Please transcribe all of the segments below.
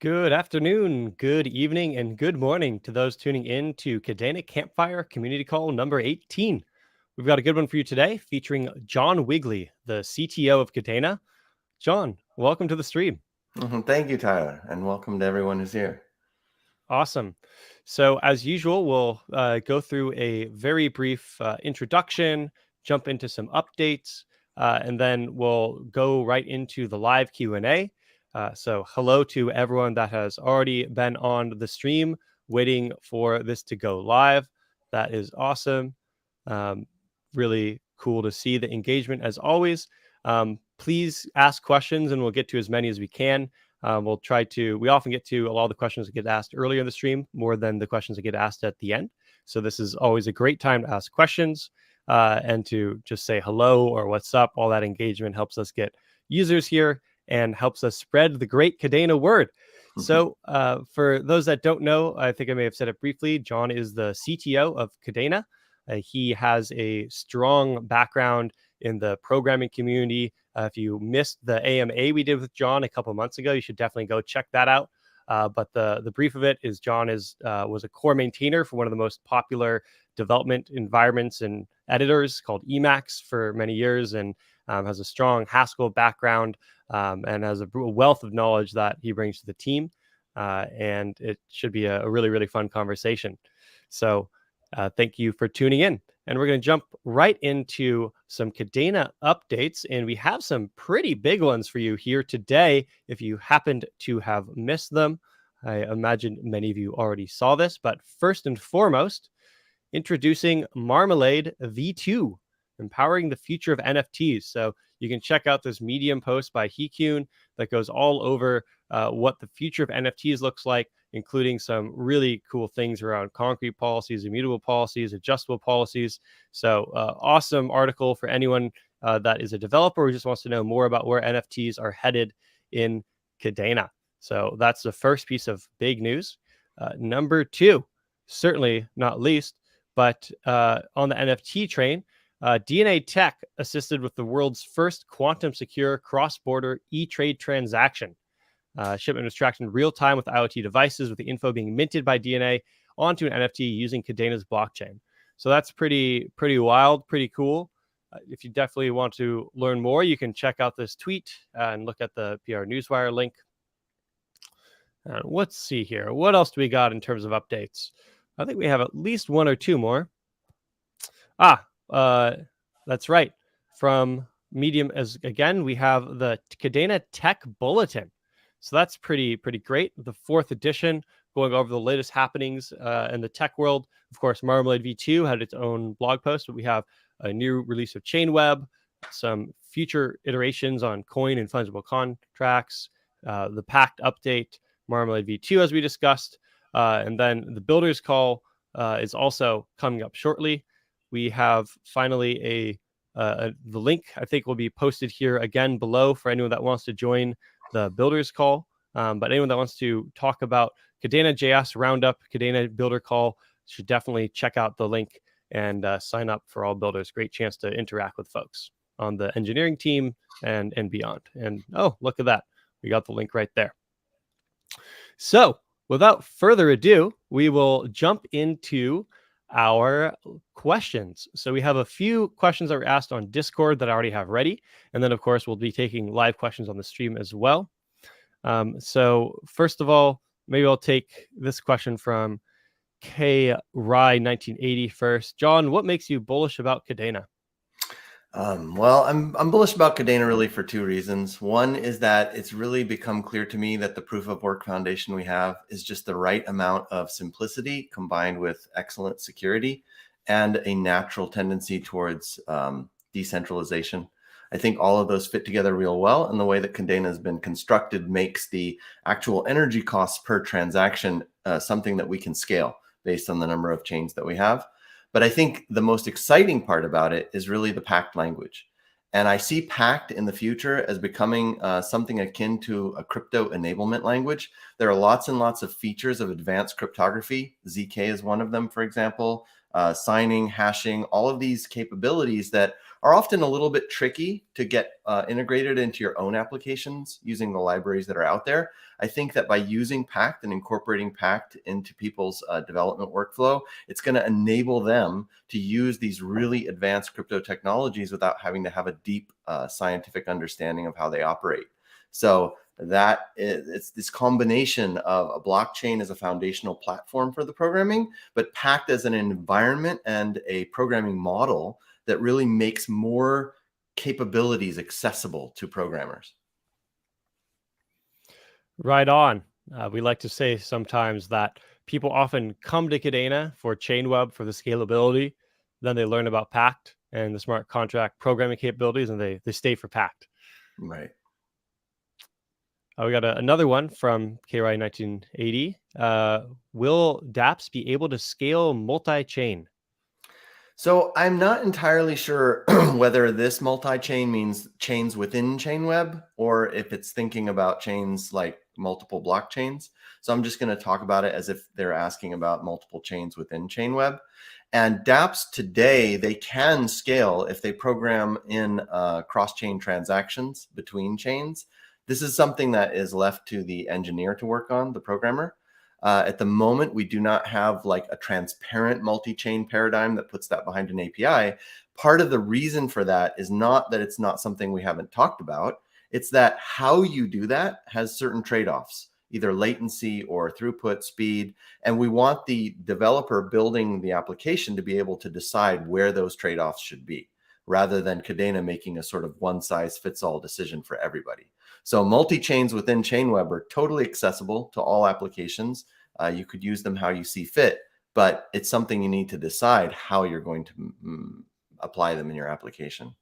Good afternoon, good evening, and good morning to those tuning in to Kadena Campfire Community Call number 18. We've got a good one for you today featuring John Wiegley, the CTO of Kadena. John, welcome to the stream. Thank you, Tyler, and welcome to everyone who's here. Awesome. So, as usual, we'll go through a very brief introduction, jump into some updates, and then we'll go right into the live Q&A. So, hello to everyone that has already been on the stream, waiting for this to go live. That is awesome. Um, really cool to see the engagement as always. Please ask questions, and we'll get to as many as we can. We often get to a lot of the questions that get asked earlier in the stream more than the questions that get asked at the end. So this is always a great time to ask questions and to just say hello or what's up. All that engagement helps us get users here and helps us spread the great Kadena word. So for those that don't know, I think I may have said it briefly, John is the CTO of Kadena. He has a strong background in the programming community. If you missed the AMA we did with John a couple months ago, you should definitely go check that out. But the brief of it is John was a core maintainer for one of the most popular development environments and editors called Emacs for many years, and has a strong Haskell background and has a wealth of knowledge that he brings to the team. And it should be a really, really fun conversation. So thank you for tuning in. And we're going to jump right into some Kadena updates. And we have some pretty big ones for you here today. If you happened to have missed them, I imagine many of you already saw this. But first and foremost, introducing Marmalade V2, empowering the future of NFTs. So you can check out this Medium post by Hikun that goes all over what the future of NFTs looks like, including some really cool things around concrete policies, immutable policies, adjustable policies. So awesome article for anyone that is a developer who just wants to know more about where NFTs are headed in Kadena. So that's the first piece of big news. Number two, certainly not least, but on the NFT train, DNA Tech assisted with the world's first quantum secure cross-border e-trade transaction. Shipment was tracked in real time with IoT devices, with the info being minted by DNA onto an NFT using Kadena's blockchain. So that's pretty wild, pretty cool. If you definitely want to learn more, you can check out this tweet and look at the PR Newswire link. Let's see here. What else do we got in terms of updates? I think we have at least one or two more. That's right. From Medium, as again, we have the Kadena Tech Bulletin. So that's pretty great. The 4th edition, going over the latest happenings in the tech world. Of course, Marmalade V2 had its own blog post, but we have a new release of Chainweb, some future iterations on coin and fungible contracts, the Pact update, Marmalade V2, as we discussed, and then the Builders Call is also coming up shortly. We have finally the link, I think, will be posted here again below for anyone that wants to join the Builders Call. But anyone that wants to talk about Kadena JS Roundup, Kadena Builder Call, should definitely check out the link and sign up for all builders. Great chance to interact with folks on the engineering team and beyond. And oh, look at that. We got the link right there. So without further ado, we will jump into our questions. So we have a few questions that were asked on Discord that I already have ready. And then, of course, we'll be taking live questions on the stream as well. So first of all, maybe I'll take this question from K Rye 1980 first. John, what makes you bullish about Kadena? Well, I'm bullish about Kadena really for two reasons. One is that it's really become clear to me that the proof of work foundation we have is just the right amount of simplicity combined with excellent security and a natural tendency towards decentralization. I think all of those fit together real well, and the way that Kadena has been constructed makes the actual energy costs per transaction something that we can scale based on the number of chains that we have. But I think the most exciting part about it is really the Pact language. And I see Pact in the future as becoming something akin to a crypto enablement language. There are lots and lots of features of advanced cryptography. ZK is one of them, for example. signing, hashing, all of these capabilities that are often a little bit tricky to get integrated into your own applications using the libraries that are out there. I think that by using Pact and incorporating Pact into people's development workflow, it's going to enable them to use these really advanced crypto technologies without having to have a deep scientific understanding of how they operate. So it's this combination of a blockchain as a foundational platform for the programming, but Pact as an environment and a programming model that really makes more capabilities accessible to programmers. Right on. We like to say sometimes that people often come to Kadena for Chainweb for the scalability. Then they learn about Pact and the smart contract programming capabilities, and they stay for Pact. Right. We got another one from KRI 1980. Will dApps be able to scale multi-chain? So I'm not entirely sure whether this multi-chain means chains within Chainweb or if it's thinking about chains like multiple blockchains. So I'm just going to talk about it as if they're asking about multiple chains within Chainweb. And dApps today, they can scale if they program in cross-chain transactions between chains. This is something that is left to the engineer to work on, the programmer. At the moment, we do not have like a transparent multi-chain paradigm that puts that behind an API. Part of the reason for that is not that it's not something we haven't talked about. It's that how you do that has certain trade-offs, either latency or throughput speed. And we want the developer building the application to be able to decide where those trade-offs should be, rather than Kadena making a sort of one-size-fits-all decision for everybody. So multi-chains within Chainweb are totally accessible to all applications. You could use them how you see fit, but it's something you need to decide how you're going to apply them in your application.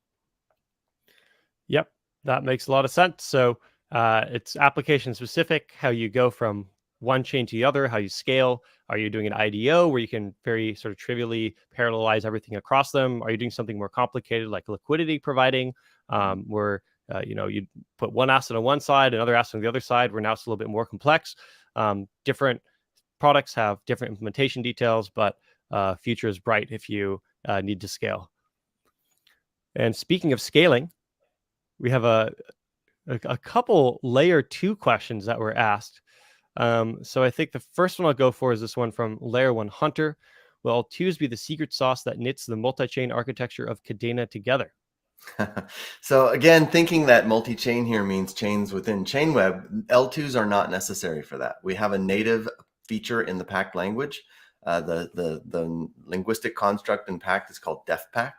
Yep, that makes a lot of sense. So it's application specific, how you go from one chain to the other, how you scale. Are you doing an IDO where you can very sort of trivially parallelize everything across them? Are you doing something more complicated like liquidity providing, where you put one asset on one side, another asset on the other side, where now it's a little bit more complex? Different products have different implementation details, but future is bright if you need to scale. And speaking of scaling, we have a couple layer 2 questions that were asked. So I think the first one I'll go for is this one from layer 1 Hunter. Will L2s be the secret sauce that knits the multi-chain architecture of Kadena together? So again, thinking that multi-chain here means chains within Chainweb, L2s are not necessary for that. We have a native feature in the Pact language. The linguistic construct in Pact is called defpact.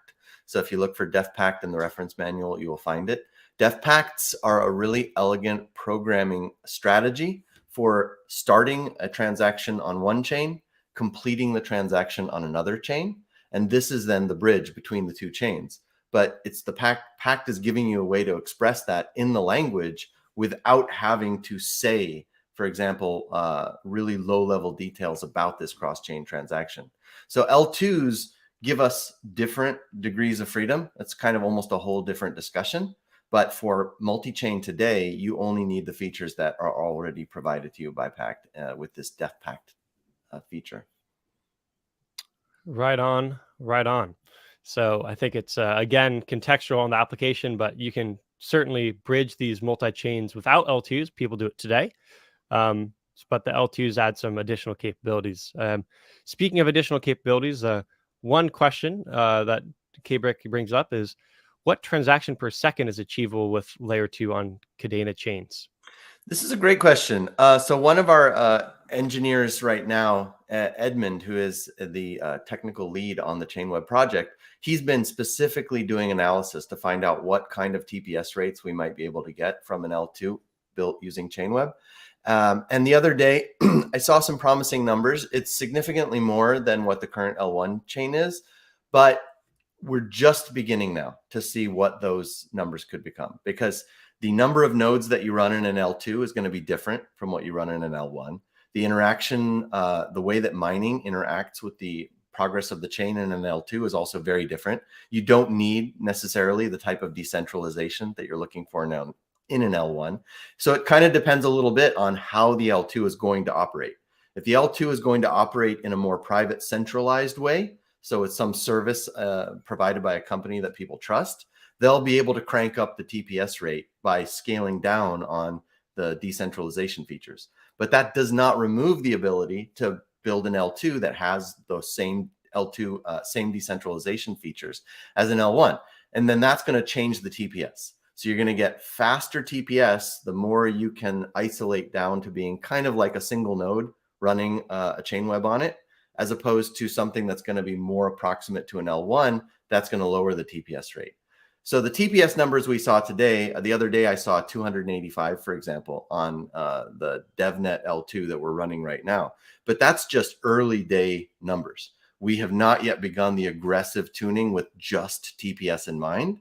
So if you look for defpact in the reference manual, you will find it. Defpacts are a really elegant programming strategy for starting a transaction on one chain, completing the transaction on another chain. And this is then the bridge between the two chains. But it's the Pact is giving you a way to express that in the language without having to say, for example, really low-level details about this cross-chain transaction. So L2s give us different degrees of freedom. That's kind of almost a whole different discussion. But for multi-chain today, you only need the features that are already provided to you by Pact with this defpact feature. Right on, right on. So I think it's, again, contextual on the application, but you can certainly bridge these multi-chains without L2s. People do it today. But the L2s add some additional capabilities. Speaking of additional capabilities, one question that Kbrick brings up is, what transaction per second is achievable with layer 2 on Kadena chains? This is a great question. So one of our engineers right now, Edmund, who is the technical lead on the Chainweb project, he's been specifically doing analysis to find out what kind of TPS rates we might be able to get from an L2 built using Chainweb. And the other day, I saw some promising numbers. It's significantly more than what the current L1 chain is, but we're just beginning now to see what those numbers could become, because the number of nodes that you run in an L2 is going to be different from what you run in an L1. The interaction, the way that mining interacts with the progress of the chain in an L2 is also very different. You don't need necessarily the type of decentralization that you're looking for now in an L1. So it kind of depends a little bit on how the L2 is going to operate. If the L2 is going to operate in a more private, centralized way, So it's some service provided by a company that people trust. They'll be able to crank up the TPS rate by scaling down on the decentralization features. But that does not remove the ability to build an L2 that has those same L2, same decentralization features as an L1. And then that's going to change the TPS. So you're going to get faster TPS the more you can isolate down to being kind of like a single node running a chain web on it, as opposed to something that's going to be more approximate to an L1 that's going to lower the TPS rate. So the TPS numbers we saw today, the other day I saw 285, for example, on the DevNet L2 that we're running right now. But that's just early day numbers. We have not yet begun the aggressive tuning with just TPS in mind.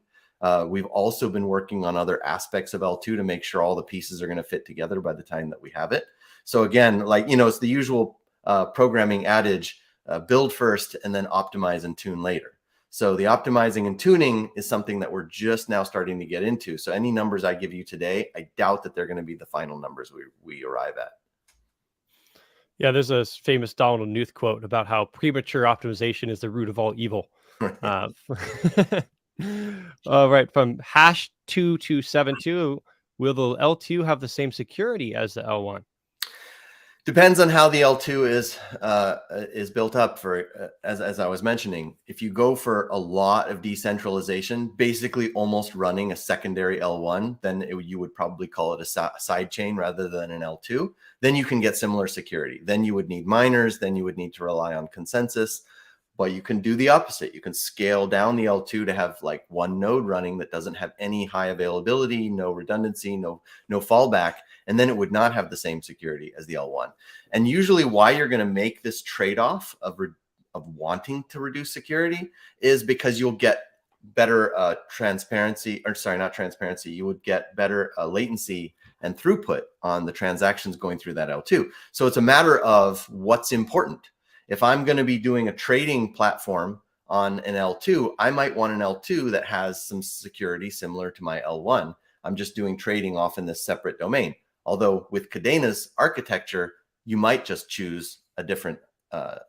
We've also been working on other aspects of L2 to make sure all the pieces are going to fit together by the time that we have it. So again, like, it's the usual programming adage, build first and then optimize and tune later. So the optimizing and tuning is something that we're just now starting to get into. So any numbers I give you today, I doubt that they're going to be the final numbers we arrive at. Yeah, there's a famous Donald Knuth quote about how premature optimization is the root of all evil. All right, from #2272, will the L2 have the same security as the L1? Depends on how the L2 is built up. For as I was mentioning, if you go for a lot of decentralization, basically almost running a secondary L1, then you would probably call it a side chain rather than an L2. Then you can get similar security. Then you would need miners. Then you would need to rely on consensus. But you can do the opposite. You can scale down the L2 to have like one node running that doesn't have any high availability, no redundancy, no fallback. And then it would not have the same security as the L1. And usually why you're going to make this trade-off of wanting to reduce security is because you'll get better transparency, or sorry, not transparency. You would get better latency and throughput on the transactions going through that L2. So it's a matter of what's important. If I'm going to be doing a trading platform on an L2, I might want an L2 that has some security similar to my L1. I'm just doing trading off in this separate domain. Although with Kadena's architecture, you might just choose a different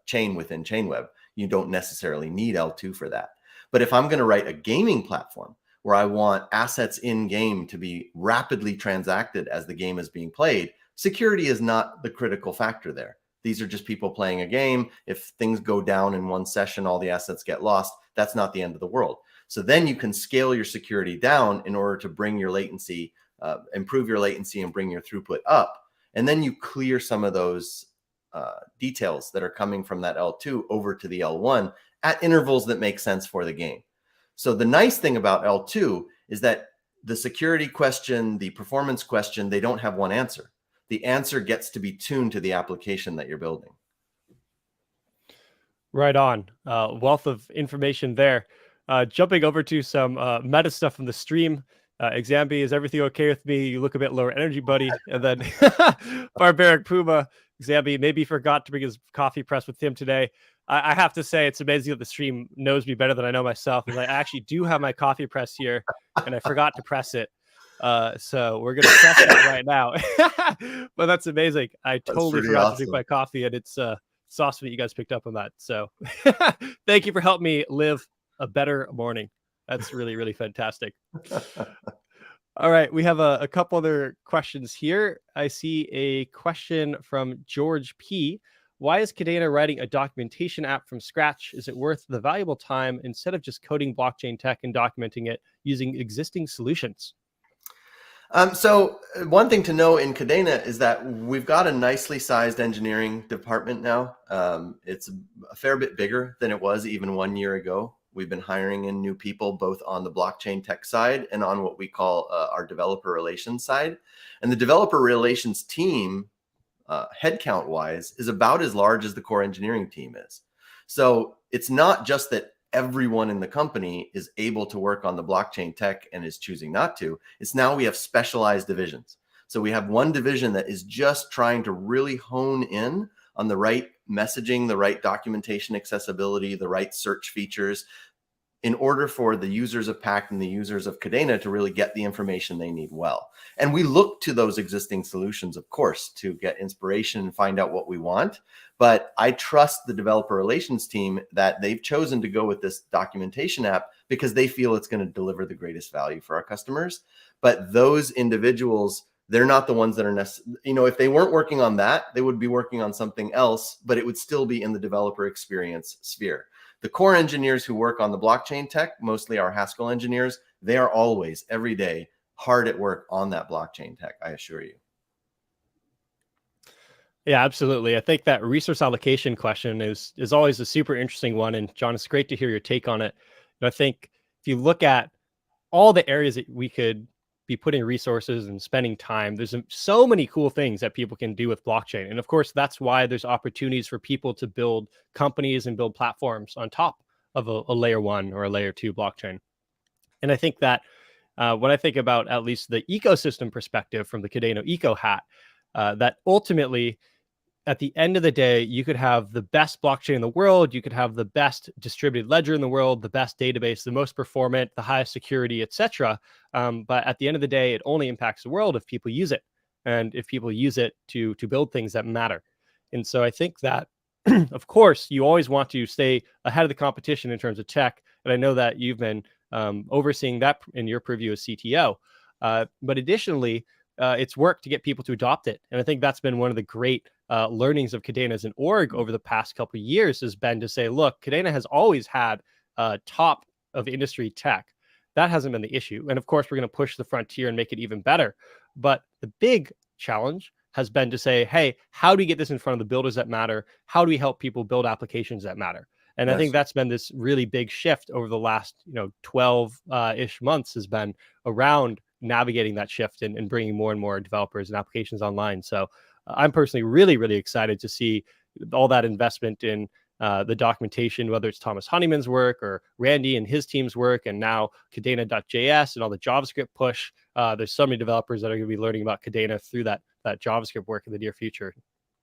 chain within ChainWeb. You don't necessarily need L2 for that. But if I'm going to write a gaming platform where I want assets in game to be rapidly transacted as the game is being played, security is not the critical factor there. These are just people playing a game. If things go down in one session, all the assets get lost. That's not the end of the world. So then you can scale your security down in order to bring your latency, improve your latency and bring your throughput up. And then you clear some of those details that are coming from that L2 over to the L1 at intervals that make sense for the game. So the nice thing about L2 is that the security question, the performance question, they don't have one answer. The answer gets to be tuned to the application that you're building. Right on. Wealth of information there. Jumping over to some meta stuff from the stream. Exambi, is everything okay with me? You look a bit lower energy, buddy. And then Barbaric Puma, Exambi maybe forgot to bring his coffee press with him today. I have to say, it's amazing that the stream knows me better than I know myself, because I actually do have my coffee press here, and I forgot to press it. So we're gonna press it right now. But that's amazing. I totally forgot to drink my coffee, and it's awesome that you guys picked up on that. So thank you for helping me live a better morning. That's really, really fantastic. All right, we have a couple other questions here. I see a question from George P. Why is Kadena writing a documentation app from scratch? Is it worth the valuable time instead of just coding blockchain tech and documenting it using existing solutions? So one thing to know in Kadena is that we've got a nicely sized engineering department now. It's a fair bit bigger than it was even 1 year ago. We've been hiring in new people, both on the blockchain tech side and on what we call our developer relations side. And the developer relations team, headcount wise, is about as large as the core engineering team is. So it's not just that everyone in the company is able to work on the blockchain tech and is choosing not to. It's now we have specialized divisions. So we have one division that is just trying to really hone in on the right messaging, the right documentation accessibility, the right search features, in order for the users of Pact and the users of Kadena to really get the information they need well. And we look to those existing solutions, of course, to get inspiration and find out what we want. But I trust the developer relations team that they've chosen to go with this documentation app because they feel it's going to deliver the greatest value for our customers. But those individuals, they're not the ones that are necessary. If they weren't working on that, they would be working on something else, but it would still be in the developer experience sphere. The core engineers who work on the blockchain tech, mostly our Haskell engineers, they are always, every day, hard at work on that blockchain tech, I assure you. Yeah, absolutely. I think that resource allocation question is always a super interesting one. And John, it's great to hear your take on it. I think if you look at all the areas that we could be putting resources and spending time, there's so many cool things that people can do with blockchain. And of course, that's why there's opportunities for people to build companies and build platforms on top of a layer 1 or a layer 2 blockchain. And I think that when I think about at least the ecosystem perspective from the Kadena Eco hat, that ultimately, at the end of the day, you could have the best blockchain in the world, you could have the best distributed ledger in the world, the best database, the most performant, the highest security, etc. But at the end of the day, it only impacts the world if people use it, and if people use it to build things that matter. And so I think that, of course, you always want to stay ahead of the competition in terms of tech. And I know that you've been overseeing that in your purview as CTO. But additionally, it's work to get people to adopt it. And I think that's been one of the great learnings of Kadena as an org over the past couple of years has been to say, look, Kadena has always had top of industry tech. That hasn't been the issue. And of course, we're going to push the frontier and make it even better. But the big challenge has been to say, hey, how do we get this in front of the builders that matter? How do we help people build applications that matter? And I think that's been this really big shift over the last 12-ish months has been around navigating that shift and bringing more and more developers and applications online. So I'm personally really, really excited to see all that investment in the documentation, whether it's Thomas Honeyman's work or Randy and his team's work, and now Kadena.js and all the JavaScript push. There's so many developers that are going to be learning about Kadena through that JavaScript work in the near future.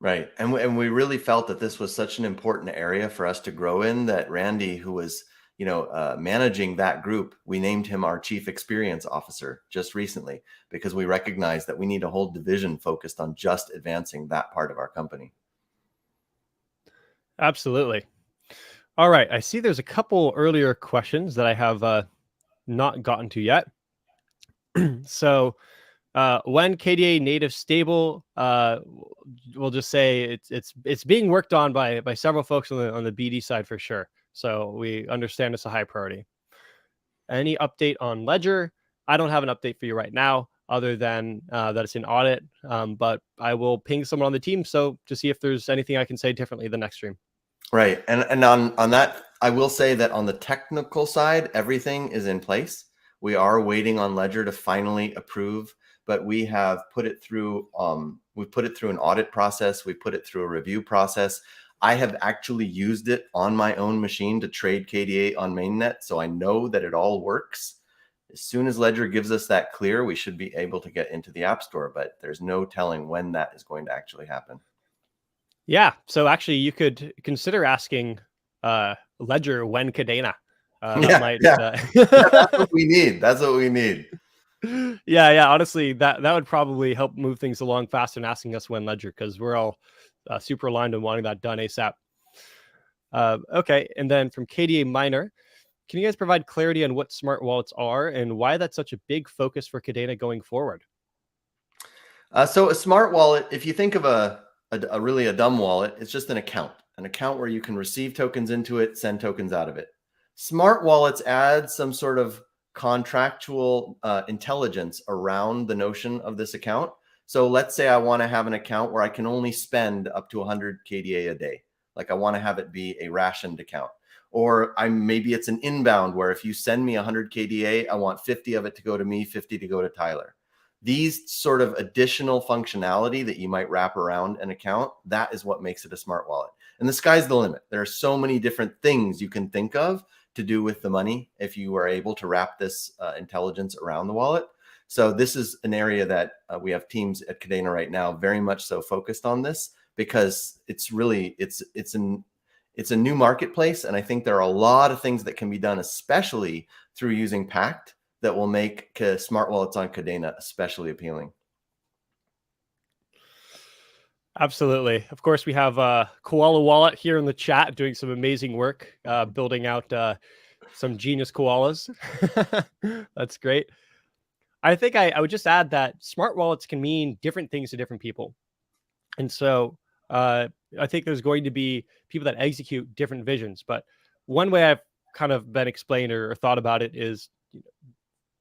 Right. And we really felt that this was such an important area for us to grow in that Randy, who was managing that group, we named him our chief experience officer just recently because we recognized that we need a whole division focused on just advancing that part of our company. Absolutely. All right. I see there's a couple earlier questions that I have not gotten to yet. So when KDA native stable, we'll just say it's being worked on by several folks on the BD side for sure. So we understand it's a high priority. Any update on Ledger? I don't have an update for you right now, other than that it's in audit. But I will ping someone on the team to see if there's anything I can say differently the next stream. Right. And on that, I will say that on the technical side, everything is in place. We are waiting on Ledger to finally approve, but we have put it through an audit process. We put it through a review process. I have actually used it on my own machine to trade KDA on mainnet, so I know that it all works. As soon as Ledger gives us that clear, we should be able to get into the App Store, but there's no telling when that is going to actually happen. Yeah, so actually you could consider asking Ledger when Kadena. That's what we need. That's what we need. Yeah. Honestly, that would probably help move things along faster than asking us when Ledger, because we're all super aligned on wanting that done ASAP. Okay, and then from KDA Miner, can you guys provide clarity on what smart wallets are and why that's such a big focus for Kadena going forward? So a smart wallet, if you think of a really dumb wallet, it's just an account where you can receive tokens into it, send tokens out of it. Smart wallets add some sort of contractual intelligence around the notion of this account. So let's say I want to have an account where I can only spend up to 100 KDA a day. Like I want to have it be a rationed account. Or maybe it's an inbound where if you send me 100 KDA, I want 50 of it to go to me, 50 to go to Tyler. These sort of additional functionality that you might wrap around an account, that is what makes it a smart wallet. And the sky's the limit. There are so many different things you can think of to do with the money if you are able to wrap this intelligence around the wallet. So this is an area that we have teams at Kadena right now very much so focused on this, because it's really it's an It's a new marketplace, and I think there are a lot of things that can be done, especially through using Pact, that will make smart wallets on Kadena especially appealing. Absolutely. Of course, we have Koala Wallet here in the chat doing some amazing work, building out some genius koalas. That's great. I think I would just add that smart wallets can mean different things to different people. And so I think there's going to be people that execute different visions. But one way I've kind of been explained or thought about it is,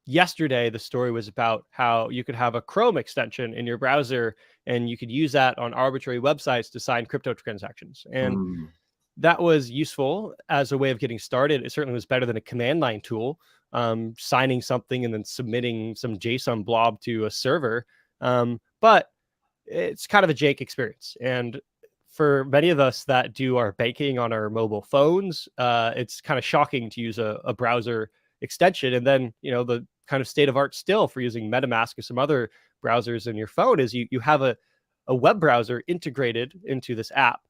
yesterday the story was about how you could have a Chrome extension in your browser and you could use that on arbitrary websites to sign crypto transactions. And that was useful as a way of getting started. It certainly was better than a command line tool, signing something and then submitting some JSON blob to a server. But it's kind of a jank experience. And for many of us that do our banking on our mobile phones, it's kind of shocking to use a browser extension. And then, the kind of state of art still for using MetaMask or some other browsers in your phone is you have a web browser integrated into this app.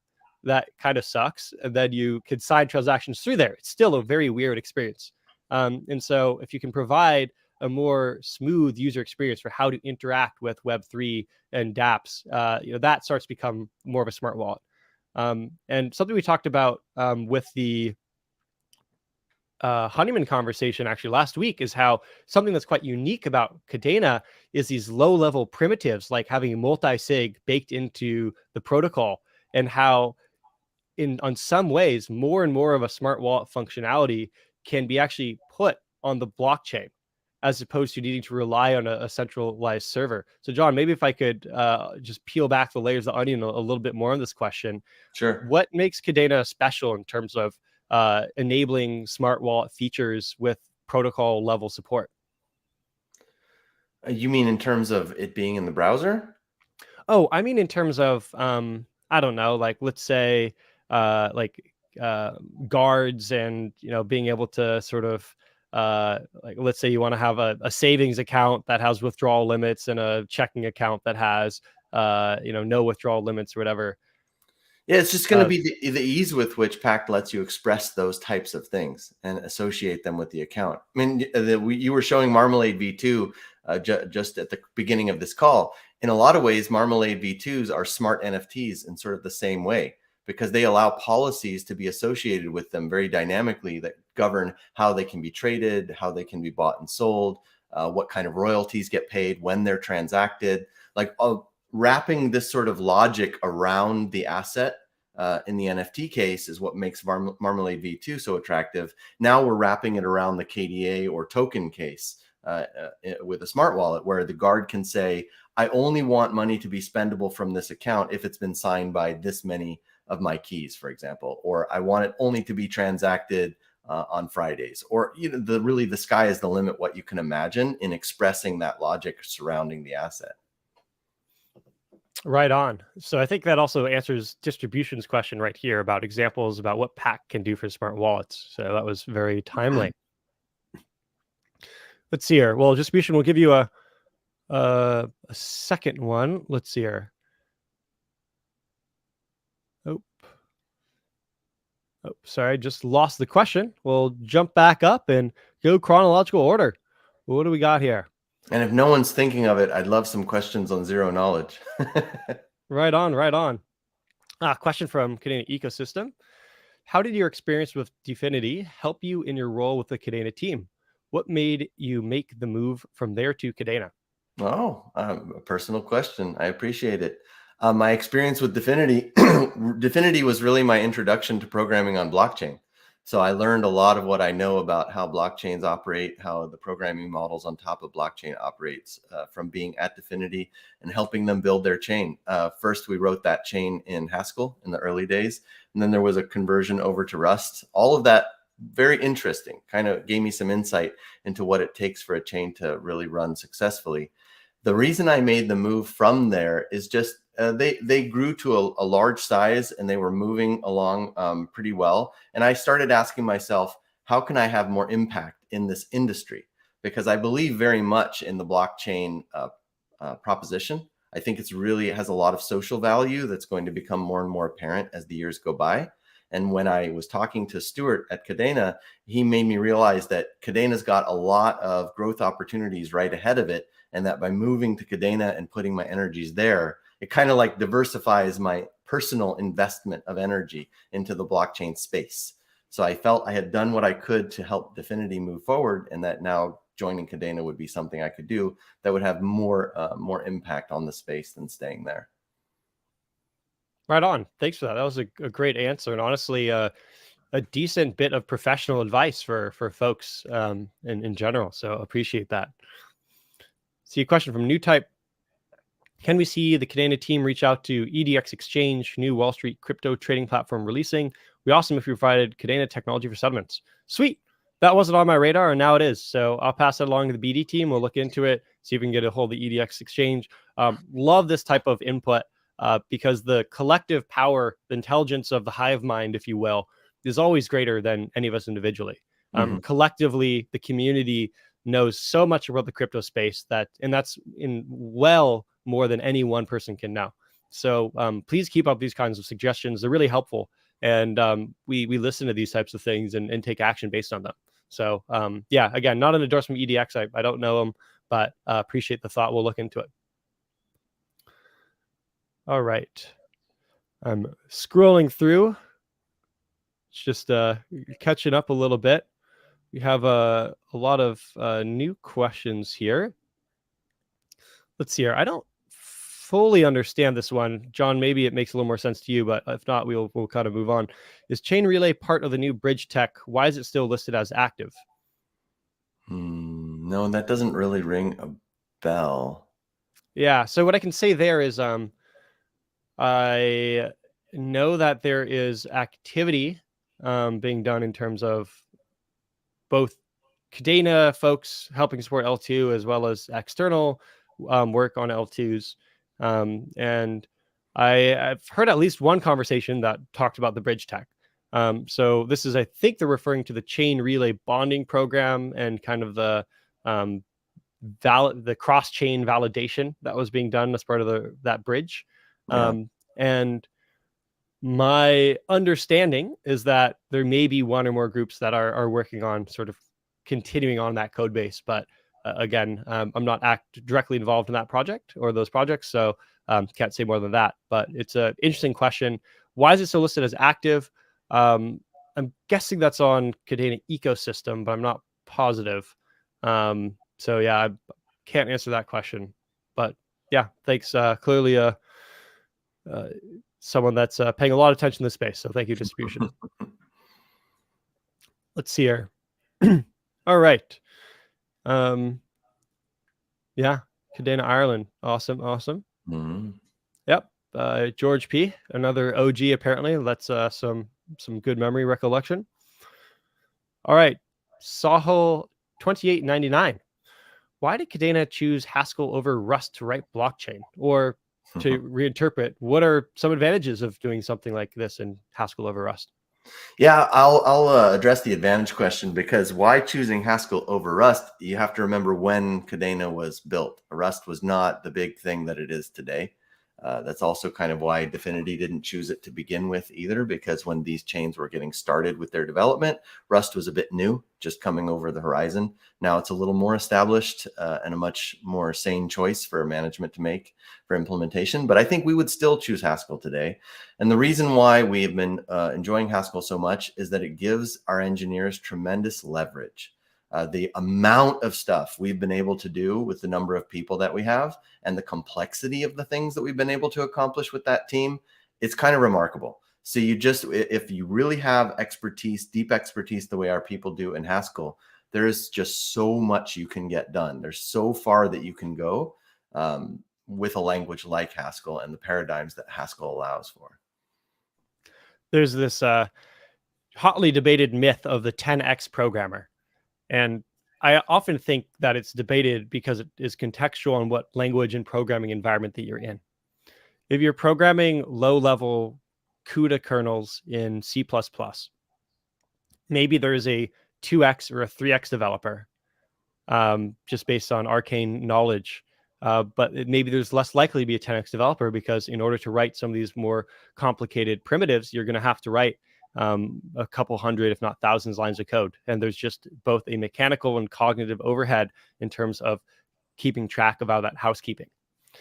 That kind of sucks. And then you can sign transactions through there. It's still a very weird experience. And so if you can provide a more smooth user experience for how to interact with Web3 and dApps, that starts to become more of a smart wallet. And something we talked about with the Honeyman conversation actually last week is how something that's quite unique about Kadena is these low-level primitives, like having multi-sig baked into the protocol, and how on some ways more and more of a smart wallet functionality can be actually put on the blockchain as opposed to needing to rely on a centralized server. So John, maybe if I could just peel back the layers of the onion a little bit more on this question. Sure. What makes Kadena special in terms of enabling smart wallet features with protocol level support? You mean in terms of it being in the browser? Oh, I mean in terms of I don't know, like let's say guards and being able to sort of like let's say you want to have a savings account that has withdrawal limits and a checking account that has no withdrawal limits or whatever. Yeah, it's just going to be the ease with which Pact lets you express those types of things and associate them with the account. I mean, you were showing Marmalade V2 just at the beginning of this call. In a lot of ways, Marmalade V2s are smart NFTs in sort of the same way, because they allow policies to be associated with them very dynamically that govern how they can be traded, how they can be bought and sold, what kind of royalties get paid, when they're transacted. Like wrapping this sort of logic around the asset in the NFT case is what makes Marmalade V2 so attractive. Now we're wrapping it around the KDA or token case with a smart wallet, where the guard can say, I only want money to be spendable from this account if it's been signed by this many of my keys, for example, or I want it only to be transacted on Fridays, or really the sky is the limit what you can imagine in expressing that logic surrounding the asset. Right on. So I think that also answers distribution's question right here about examples about what Pact can do for smart wallets. So that was very timely. Let's see here. Well, distribution will give you a second one. Let's see here. Oh, sorry, I just lost the question. We'll jump back up and go chronological order. What do we got here? And if no one's thinking of it, I'd love some questions on zero knowledge. Right on, right on. Question from Kadena Ecosystem. How did your experience with Dfinity help you in your role with the Kadena team? What made you make the move from there to Kadena? Oh, a personal question. I appreciate it. My experience with Dfinity was really my introduction to programming on blockchain. So I learned a lot of what I know about how blockchains operate, how the programming models on top of blockchain operates from being at Dfinity and helping them build their chain. First, we wrote that chain in Haskell in the early days, and then there was a conversion over to Rust. All of that very interesting, kind of gave me some insight into what it takes for a chain to really run successfully. The reason I made the move from there is just they grew to a large size and they were moving along pretty well. And I started asking myself, how can I have more impact in this industry? Because I believe very much in the blockchain proposition. I think it has a lot of social value that's going to become more and more apparent as the years go by. And when I was talking to Stuart at Kadena, he made me realize that Kadena's got a lot of growth opportunities right ahead of it. And that by moving to Kadena and putting my energies there, it kind of like diversifies my personal investment of energy into the blockchain space. So I felt I had done what I could to help Dfinity move forward, and that now joining Kadena would be something I could do that would have more impact on the space than staying there. Right on. Thanks for that. That was a great answer, and honestly, a decent bit of professional advice for folks in general. So appreciate that. See a question from New Type. Can we see the Kadena team reach out to EDX Exchange, new Wall Street crypto trading platform releasing? We awesome if you provided Kadena technology for settlements. Sweet. That wasn't on my radar, and now it is. So I'll pass it along to the BD team. We'll look into it, see if we can get a hold of the EDX Exchange. Love this type of input because the collective power, the intelligence of the hive mind, if you will, is always greater than any of us individually. Collectively, the community knows so much about the crypto space and that's in well more than any one person can know. So please keep up these kinds of suggestions. They're really helpful. And we listen to these types of things and take action based on them. So yeah, again, not an endorsement from EDX. I don't know them, but appreciate the thought. We'll look into it. All right. I'm scrolling through. It's just catching up a little bit. We have a lot of new questions here. Let's see here. I don't fully understand this one. John, maybe it makes a little more sense to you, but if not, we'll kind of move on. Is Chain Relay part of the new bridge tech? Why is it still listed as active? No, that doesn't really ring a bell. Yeah. So what I can say there is I know that there is activity being done in terms of both Kadena folks helping support L2 as well as external work on L2s. And I've heard at least one conversation that talked about the bridge tech. So this is, I think they're referring to the chain relay bonding program and kind of the cross-chain validation that was being done as part of that bridge. And my understanding is that there may be one or more groups that are working on sort of continuing on that code base. But again, I'm not directly involved in that project or those projects, so can't say more than that. But it's an interesting question. Why is it still listed as active? I'm guessing that's on Kadena ecosystem, but I'm not positive. So yeah, I can't answer that question. But yeah, thanks. Clearly, someone that's paying a lot of attention to this space. So thank you, distribution. Let's see here. All right. Yeah, Kadena Ireland. Awesome. Yep. George P, another OG apparently. That's some good memory recollection. All right. Sahel 2899. Why did Kadena choose Haskell over Rust to write blockchain? Or to reinterpret, what are some advantages of doing something like this in Haskell over Rust? Yeah, I'll address the advantage question, because why choosing Haskell over Rust? You have to remember when Kadena was built. Rust was not the big thing that it is today. That's also kind of why Dfinity didn't choose it to begin with either, because when these chains were getting started with their development, Rust was a bit new, just coming over the horizon. Now it's a little more established and a much more sane choice for management to make for implementation. But I think we would still choose Haskell today. And the reason why we have been enjoying Haskell so much is that it gives our engineers tremendous leverage. The amount of stuff we've been able to do with the number of people that we have and the complexity of the things that we've been able to accomplish with that team, it's kind of remarkable. So if you really have expertise, deep expertise, the way our people do in Haskell, there is just so much you can get done. There's so far that you can go with a language like Haskell and the paradigms that Haskell allows for. There's this hotly debated myth of the 10x programmer. And I often think that it's debated because it is contextual on what language and programming environment that you're in. If you're programming low-level CUDA kernels in C++, maybe there's a 2x or a 3x developer just based on arcane knowledge. But maybe there's less likely to be a 10x developer, because in order to write some of these more complicated primitives, you're going to have to write a couple hundred, if not thousands, lines of code. And there's just both a mechanical and cognitive overhead in terms of keeping track of all that housekeeping.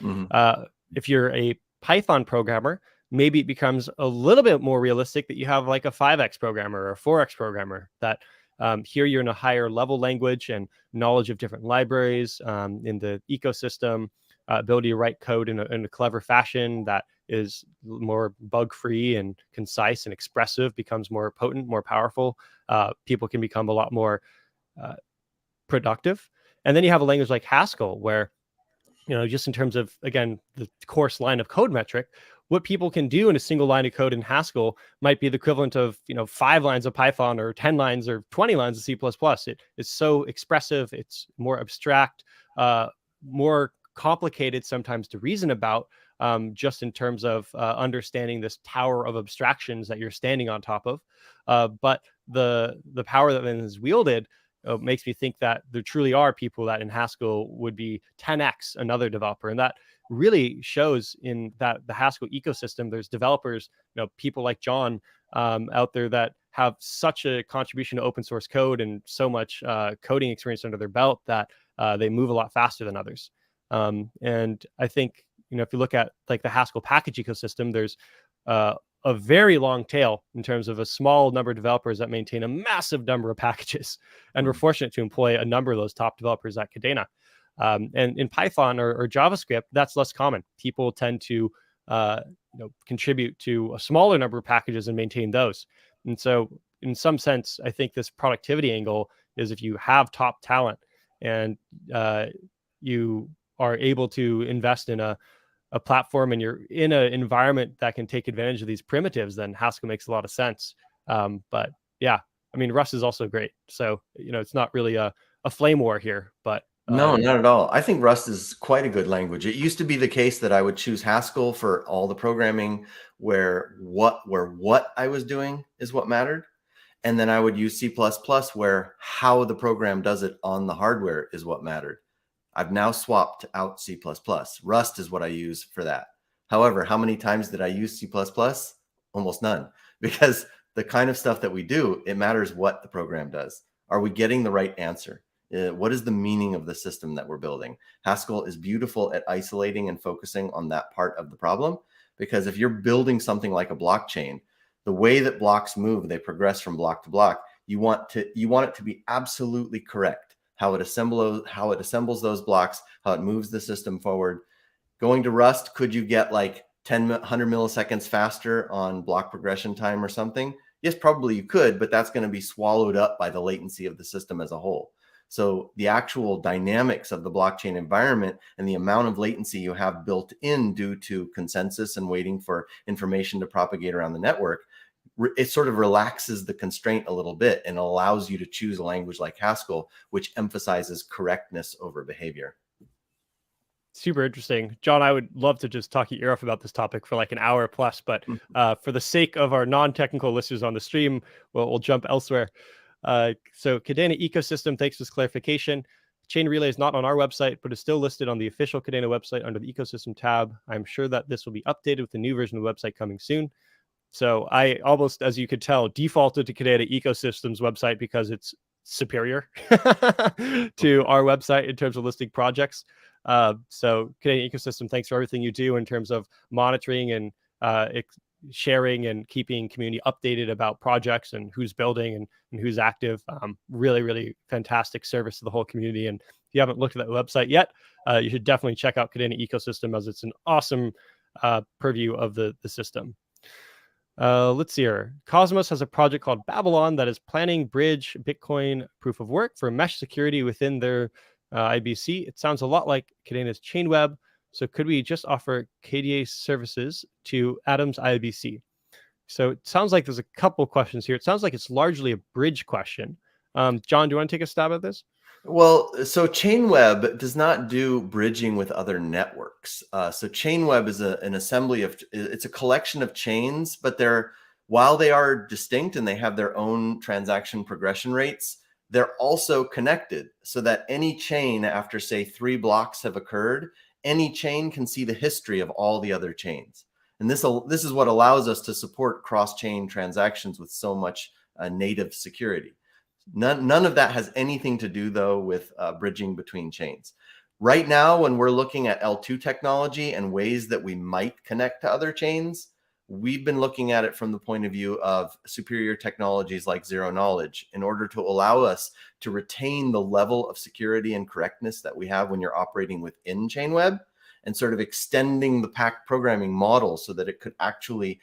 Mhm. If you're a Python programmer, maybe it becomes a little bit more realistic that you have like a 5x programmer or a 4x programmer, that here you're in a higher level language and knowledge of different libraries in the ecosystem, ability to write code in a clever fashion that is more bug-free and concise and expressive, becomes more potent, more powerful. People can become a lot more productive. And then you have a language like Haskell, where, just in terms of, again, the coarse line of code metric, what people can do in a single line of code in Haskell might be the equivalent of, 5 lines of Python or 10 lines or 20 lines of C++. It is so expressive. It's more abstract, more complicated sometimes to reason about, just in terms of understanding this tower of abstractions that you're standing on top of. But the power that then is wielded makes me think that there truly are people that in Haskell would be 10x another developer. And that really shows in that the Haskell ecosystem. There's developers, people like John out there that have such a contribution to open source code and so much coding experience under their belt that they move a lot faster than others. And I think, if you look at like the Haskell package ecosystem, there's a very long tail in terms of a small number of developers that maintain a massive number of packages. And we're fortunate to employ a number of those top developers at Kadena. And in Python or JavaScript, that's less common. People tend to contribute to a smaller number of packages and maintain those. And so in some sense, I think this productivity angle is, if you have top talent and you are able to invest in a platform and you're in an environment that can take advantage of these primitives, then Haskell makes a lot of sense. But yeah, I mean, Rust is also great. So, it's not really a flame war here, but No, not at all. I think Rust is quite a good language. It used to be the case that I would choose Haskell for all the programming where what I was doing is what mattered. And then I would use C++ where how the program does it on the hardware is what mattered. I've now swapped out C++. Rust is what I use for that. However, how many times did I use C++? Almost none, because the kind of stuff that we do, it matters what the program does. Are we getting the right answer? What is the meaning of the system that we're building? Haskell is beautiful at isolating and focusing on that part of the problem, because if you're building something like a blockchain, the way that blocks move, they progress from block to block. You want it to be absolutely correct. How it assembles those blocks, how it moves the system forward. Going to Rust, could you get like 100 milliseconds faster on block progression time or something? Yes, probably you could, but that's going to be swallowed up by the latency of the system as a whole. So the actual dynamics of the blockchain environment and the amount of latency you have built in due to consensus and waiting for information to propagate around the network, it sort of relaxes the constraint a little bit and allows you to choose a language like Haskell, which emphasizes correctness over behavior. Super interesting. John, I would love to just talk your ear off about this topic for like an hour plus, but for the sake of our non-technical listeners on the stream, we'll jump elsewhere. So Kadena ecosystem, thanks for this clarification. Chain Relay is not on our website, but is still listed on the official Kadena website under the ecosystem tab. I'm sure that this will be updated with the new version of the website coming soon. So I almost, as you could tell, defaulted to Kadena Ecosystem's website because it's superior to our website in terms of listing projects. So Kadena Ecosystem, thanks for everything you do in terms of monitoring and sharing and keeping community updated about projects and who's building and who's active. Really, really fantastic service to the whole community. And if you haven't looked at that website yet, you should definitely check out Kadena Ecosystem, as it's an awesome purview of the system. Let's see here. Cosmos has a project called Babylon that is planning bridge Bitcoin proof of work for mesh security within their IBC. It sounds a lot like Kadena's Chainweb. So could we just offer KDA services to Atom's IBC? So it sounds like there's a couple questions here. It sounds like it's largely a bridge question. John, do you want to take a stab at this? Well, so Chainweb does not do bridging with other networks. So Chainweb is an assembly of, it's a collection of chains, but while they are distinct and they have their own transaction progression rates, they're also connected so that any chain after, say, 3 blocks have occurred, any chain can see the history of all the other chains. And this is what allows us to support cross-chain transactions with so much native security. None of that has anything to do, though, with bridging between chains. Right now, when we're looking at L2 technology and ways that we might connect to other chains, we've been looking at it from the point of view of superior technologies like zero knowledge in order to allow us to retain the level of security and correctness that we have when you're operating within Chainweb, and sort of extending the Pact programming model so that it could actually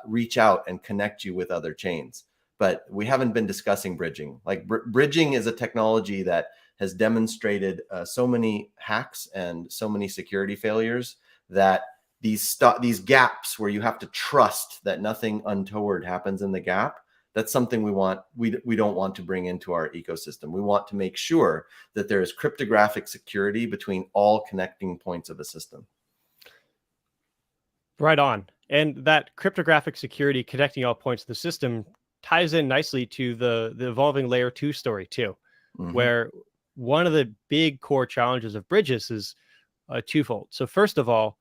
reach out and connect you with other chains. But we haven't been discussing bridging. Like bridging is a technology that has demonstrated so many hacks and so many security failures that these gaps where you have to trust that nothing untoward happens in the gap, that's something we don't want to bring into our ecosystem. We want to make sure that there is cryptographic security between all connecting points of a system. Right on. And that cryptographic security connecting all points of the system ties in nicely to the evolving layer 2 story too, where one of the big core challenges of bridges is twofold. So first of all,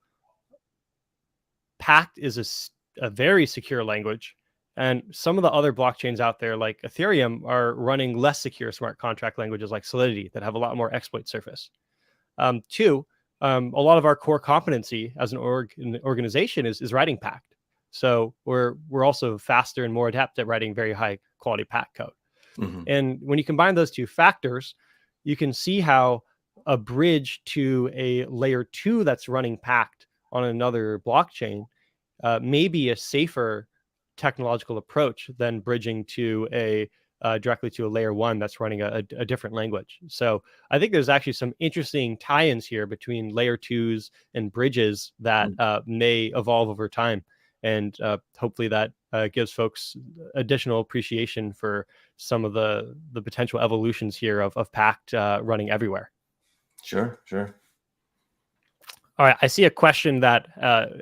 Pact is a very secure language, and some of the other blockchains out there, like Ethereum, are running less secure smart contract languages like Solidity that have a lot more exploit surface. Two, a lot of our core competency as an organization is writing Pact. So we're also faster and more adept at writing very high quality Pact code. And when you combine those two factors, you can see how a bridge to a layer 2 that's running Pact on another blockchain may be a safer technological approach than bridging to directly to a layer 1 that's running a different language. So I think there's actually some interesting tie-ins here between layer 2s and bridges that may evolve over time. And hopefully that gives folks additional appreciation for some of the potential evolutions here of Pact running everywhere. Sure. All right, I see a question that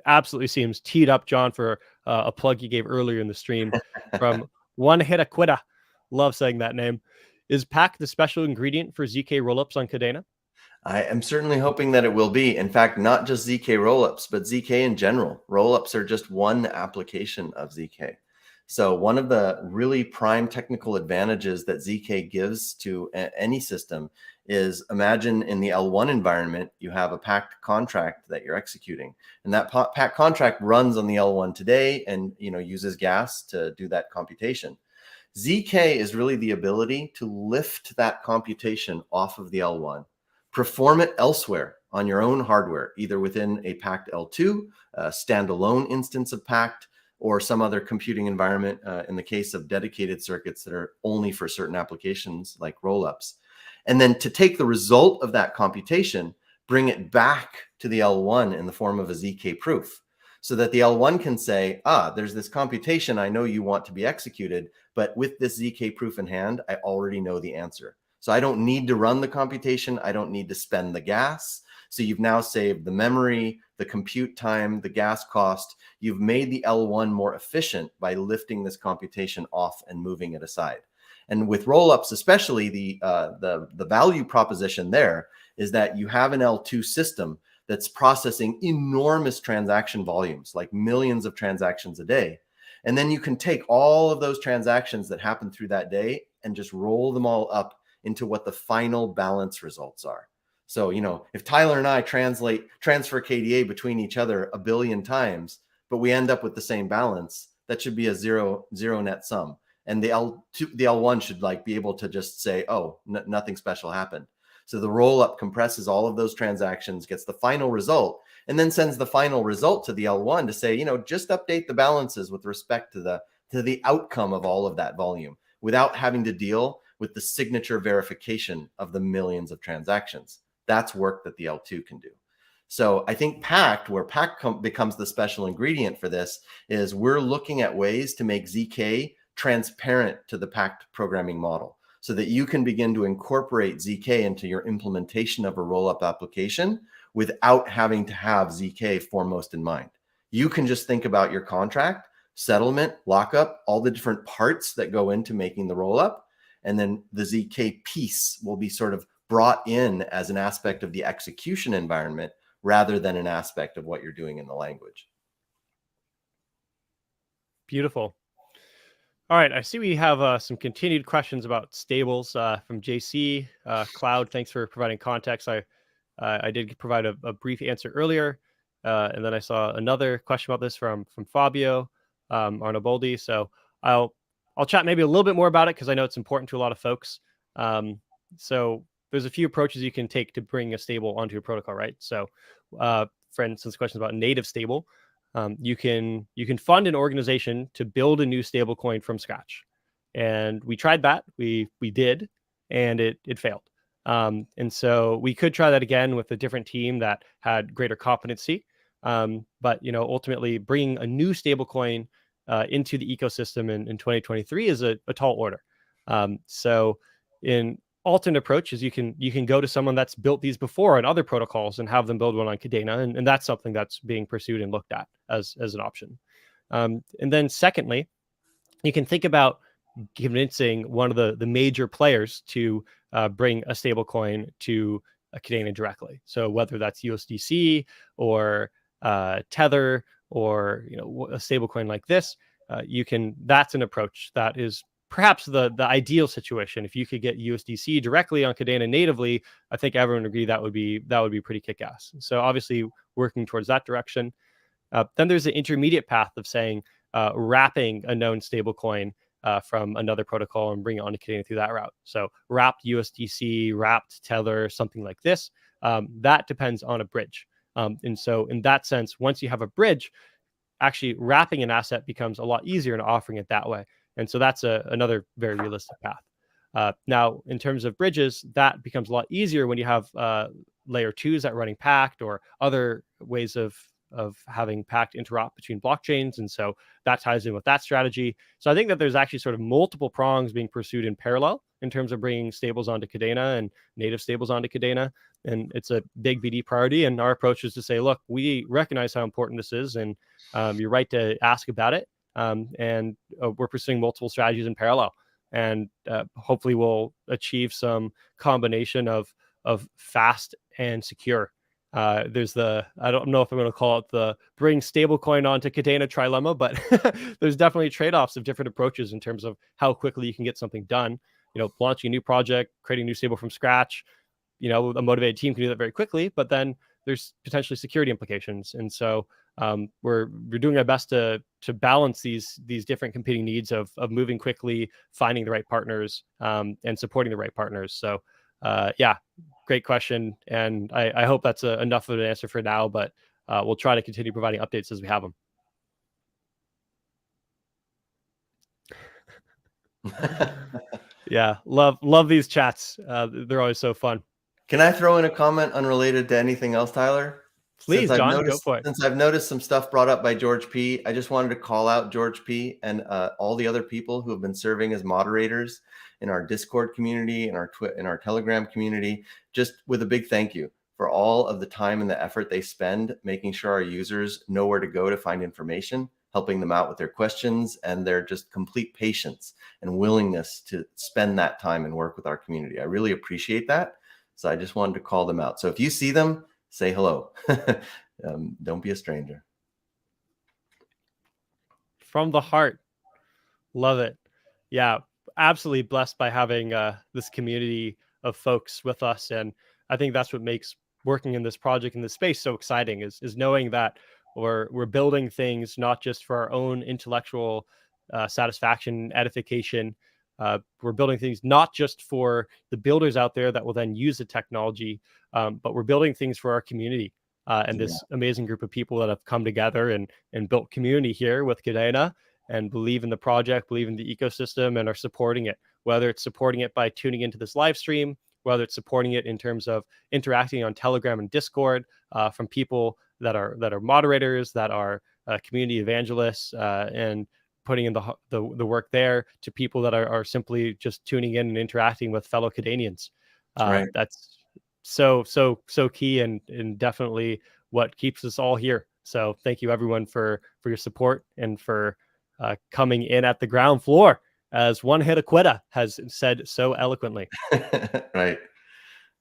absolutely seems teed up, John, for a plug you gave earlier in the stream from One Hit a Quitta. Love saying that name. Is Pact the special ingredient for ZK rollups on Kadena? I am certainly hoping that it will be. In fact, not just ZK rollups, but ZK in general. Rollups are just one application of ZK. So one of the really prime technical advantages that ZK gives to any system is, imagine in the L1 environment, you have a Pact contract that you're executing, and that Pact contract runs on the L1 today and uses gas to do that computation. ZK is really the ability to lift that computation off of the L1, perform it elsewhere on your own hardware, either within a Pact L2, a standalone instance of Pact, or some other computing environment in the case of dedicated circuits that are only for certain applications like rollups. And then to take the result of that computation, bring it back to the L1 in the form of a ZK proof, so that the L1 can say, there's this computation I know you want to be executed, but with this ZK proof in hand, I already know the answer. So I don't need to run the computation. I don't need to spend the gas. So you've now saved the memory, the compute time, the gas cost. You've made the L1 more efficient by lifting this computation off and moving it aside. And with rollups, especially the value proposition there is that you have an L2 system that's processing enormous transaction volumes, like millions of transactions a day. And then you can take all of those transactions that happen through that day and just roll them all up into what the final balance results are. So, if Tyler and I transfer KDA between each other 1 billion times, but we end up with the same balance, that should be a zero net sum. And the L1 should be able to just say, nothing special happened. So the roll up compresses all of those transactions, gets the final result, and then sends the final result to the L1 to say, just update the balances with respect to the outcome of all of that volume without having to deal with the signature verification of the millions of transactions. That's work that the L2 can do. So I think Pact, where Pact becomes the special ingredient for this, is we're looking at ways to make ZK transparent to the Pact programming model so that you can begin to incorporate ZK into your implementation of a rollup application without having to have ZK foremost in mind. You can just think about your contract, settlement, lockup, all the different parts that go into making the rollup, and then the ZK piece will be sort of brought in as an aspect of the execution environment rather than an aspect of what you're doing in the language. Beautiful. All right, I see we have some continued questions about stables from JC. Cloud, thanks for providing context. I did provide a brief answer earlier, and then I saw another question about this from Fabio Arnaboldi. So I'll chat maybe a little bit more about it because I know it's important to a lot of folks. So there's a few approaches you can take to bring a stable onto your protocol, right? So, for instance, questions about native stable. You can fund an organization to build a new stablecoin from scratch, and we tried that. We did, and it failed. And so we could try that again with a different team that had greater competency. But ultimately, bringing a new stablecoin into the ecosystem in 2023 is a tall order. So in alternate approach is you can go to someone that's built these before on other protocols and have them build one on Kadena, and that's something that's being pursued and looked at as an option. And then secondly, you can think about convincing one of the major players to bring a stable coin to a Kadena directly. So whether that's USDC or Tether or a stable coin like this, that's an approach that is perhaps the ideal situation. If you could get USDC directly on Kadena natively, I think everyone would agree that would be pretty kick-ass. So obviously working towards that direction. Then there's the intermediate path of saying wrapping a known stablecoin from another protocol and bring it onto Kadena through that route. So wrapped USDC, wrapped Tether, something like this. That depends on a bridge. And so in that sense, once you have a bridge, actually wrapping an asset becomes a lot easier and offering it that way. And so that's another very realistic path. Now, in terms of bridges, that becomes a lot easier when you have layer twos that running Pact or other ways of having Pact interop between blockchains. And so that ties in with that strategy. So I think that there's actually sort of multiple prongs being pursued in parallel in terms of bringing stables onto Kadena and native stables onto Kadena. And it's a big BD priority. And our approach is to say, look, we recognize how important this is, and you're right to ask about it. And we're pursuing multiple strategies in parallel. And hopefully we'll achieve some combination of fast and secure. There's I don't know if I'm going to call it the bring stablecoin onto Kadena trilemma, but there's definitely trade-offs of different approaches in terms of how quickly you can get something done. Launching a new project, creating a new stable from scratch, a motivated team can do that very quickly, but then there's potentially security implications. And so we're doing our best to balance these different competing needs of moving quickly, finding the right partners, and supporting the right partners. So yeah, great question. And I hope that's enough of an answer for now, but we'll try to continue providing updates as we have them. Yeah, love these chats. They're always so fun. Can I throw in a comment unrelated to anything else, Tyler? Please, John, go for it. Since I've noticed some stuff brought up by George P., I just wanted to call out George P. and all the other people who have been serving as moderators in our Discord community and in our Telegram community, just with a big thank you for all of the time and the effort they spend making sure our users know where to go to find information, helping them out with their questions, and their just complete patience and willingness to spend that time and work with our community. I really appreciate that. So I just wanted to call them out. So if you see them, say hello. Don't be a stranger. From the heart. Love it. Yeah, absolutely blessed by having this community of folks with us. And I think that's what makes working in this project, in this space, so exciting, is knowing that we're building things not just for our own intellectual satisfaction, edification. We're building things not just for the builders out there that will then use the technology, but we're building things for our community and this amazing group of people that have come together and built community here with Kadena and believe in the project, believe in the ecosystem, and are supporting it, whether it's supporting it by tuning into this live stream, whether it's supporting it in terms of interacting on Telegram and Discord from people that are moderators, that are community evangelists, and putting in the work there, to people that are simply just tuning in and interacting with fellow Kadenians. Right. That's so key and definitely what keeps us all here. So thank you everyone for your support and for coming in at the ground floor, as One Hit Aquita has said so eloquently. Right.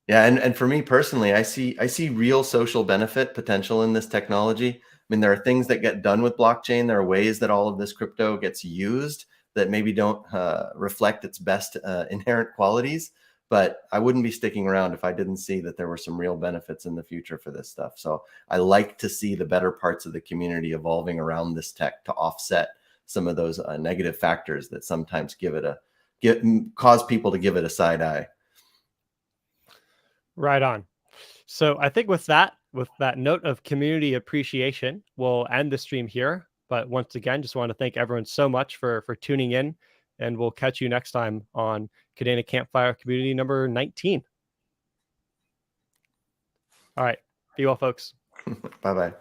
Yeah, and for me personally, I see real social benefit potential in this technology. mean, there are things that get done with blockchain. There are ways that all of this crypto gets used that maybe don't reflect its best inherent qualities. But I wouldn't be sticking around if I didn't see that there were some real benefits in the future for this stuff. So I like to see the better parts of the community evolving around this tech to offset some of those negative factors that sometimes cause people to give it a side eye. Right on. So I think with that note of community appreciation, we'll end the stream here. But once again, just want to thank everyone so much for tuning in, and we'll catch you next time on Kadena Campfire Community number 19. All right. Be well, folks. Bye-bye.